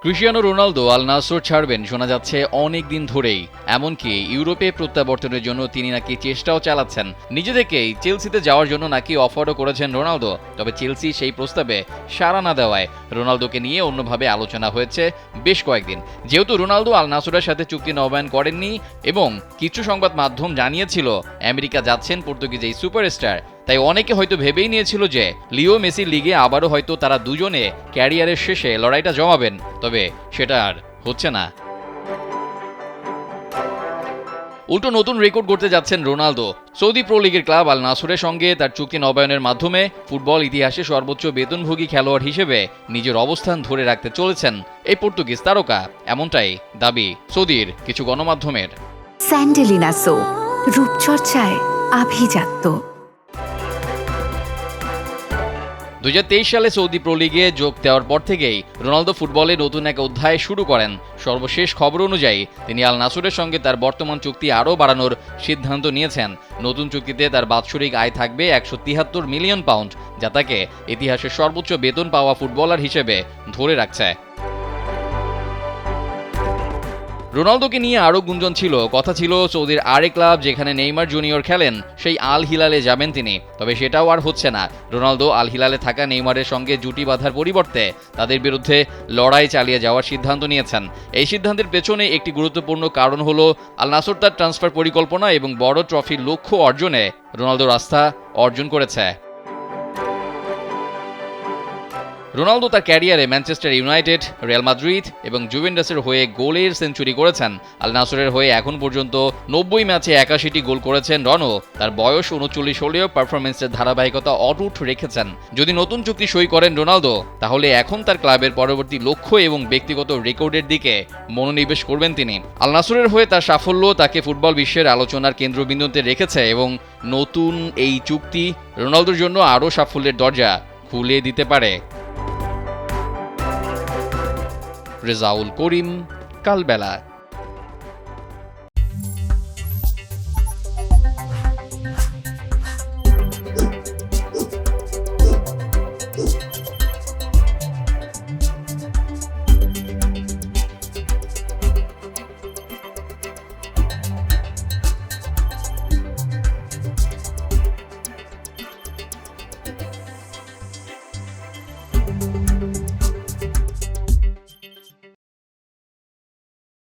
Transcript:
Cristiano Ronaldo আল নাসর ছাড়বেন শোনা যাচ্ছে অনেক দিন ধরেই। এমনকি ইউরোপে প্রত্যাবর্তনের জন্য তিনি নাকি চেষ্টাও চালাচ্ছেন। নিজে থেকেই চেলসিতে যাওয়ার জন্য নাকি অফারও করেছেন রোনালদো। তবে চেলসি সেই প্রস্তাবে সাড়া না দেওয়ায় রোনালদোকে নিয়ে অন্যভাবে আলোচনা হয়েছে বেশ কয়েকদিন। যেহেতু রোনালদো আল নাসরের সাথে চুক্তি নবায়ন করেননি এবং কিছু সংবাদ মাধ্যম জানিয়েছিল আমেরিকা যাচ্ছেন পর্তুগিজ এই সুপারস্টার, তাই অনেকে হয়তো ভেবেই নিয়েছিল যে লিও মেসির লিগে আবারও হয়তো তারা দুজনে ক্যারিয়ারের শেষে লড়াইটা জমাবেন। তবে সেটা আর হচ্ছে না। উল্টো নতুন রেকর্ড করতে যাচ্ছেন রোনালদো। সৌদি প্রো লিগের ক্লাব আল নাসরের সঙ্গে তার চুক্তি নবায়নের মাধ্যমে ফুটবল ইতিহাসে সর্বোচ্চ বেতনভোগী খেলোয়াড় হিসেবে নিজের অবস্থান ধরে রাখতে চলেছেন এই পর্তুগিজ তারকা, এমনটাই দাবি সৌদির কিছু গণমাধ্যমের। স্যান্ডেলিনা সো, রূপচর্চায় আভিজাত্য। 2023 সালে সৌদি প্রো লিগে যোগ দেওয়ার পর থেকেই রোনালদো ফুটবলে নতুন এক অধ্যায় শুরু করেন। সর্বশেষ খবর অনুযায়ী তিনি আল নাসরের সঙ্গে তার বর্তমান চুক্তি আরও বাড়ানোর সিদ্ধান্ত নিয়েছেন। নতুন চুক্তিতে তার বাৎসরিক আয় থাকবে 173 মিলিয়ন পাউন্ড, যা তাকে ইতিহাসের সর্বোচ্চ বেতন পাওয়া ফুটবলার হিসেবে ধরে রাখছে। রোনালদোকে নিয়ে আরও গুঞ্জন ছিল, কথা ছিল সৌদির আরেক ক্লাব যেখানে নেইমার জুনিয়র খেলেন সেই আল হিলালে যাবেন তিনি। তবে সেটাও আর হচ্ছে না। রোনালদো আল হিলালে থাকা নেইমারের সঙ্গে জুটি বাঁধার পরিবর্তে তাদের বিরুদ্ধে লড়াই চালিয়ে যাওয়ার সিদ্ধান্ত নিয়েছেন। এই সিদ্ধান্তের পেছনে একটি গুরুত্বপূর্ণ কারণ হলো আল নাসর তার ট্রান্সফার পরিকল্পনা এবং বড় ট্রফির লক্ষ্য অর্জনে রোনালদোর আস্থা অর্জন করেছে। রোনালদো তার ক্যারিয়ারে ম্যানচেস্টার ইউনাইটেড, রিয়াল মাদ্রিদ এবং জুভেন্টাসের হয়ে গোলের সেঞ্চুরি করেছেন। আল নাসরের হয়ে এখন পর্যন্ত 90 ম্যাচে 81টি গোল করেছেন রনো। তার বয়স 39 হলেও পারফরমেন্সের ধারাবাহিকতা অটুট রেখেছেন। যদি নতুন চুক্তি সই করেন রোনালদো, তাহলে এখন তার ক্লাবের পরবর্তী লক্ষ্য এবং ব্যক্তিগত রেকর্ডের দিকে মনোনিবেশ করবেন তিনি। আল নাসরের হয়ে তার সাফল্য তাকে ফুটবল বিশ্বের আলোচনার কেন্দ্রবিন্দুতে রেখেছে এবং নতুন এই চুক্তি রোনালদোর জন্য আরও সাফল্যের দরজা খুলে দিতে পারে। রেজাউল করিম, কালবেলা।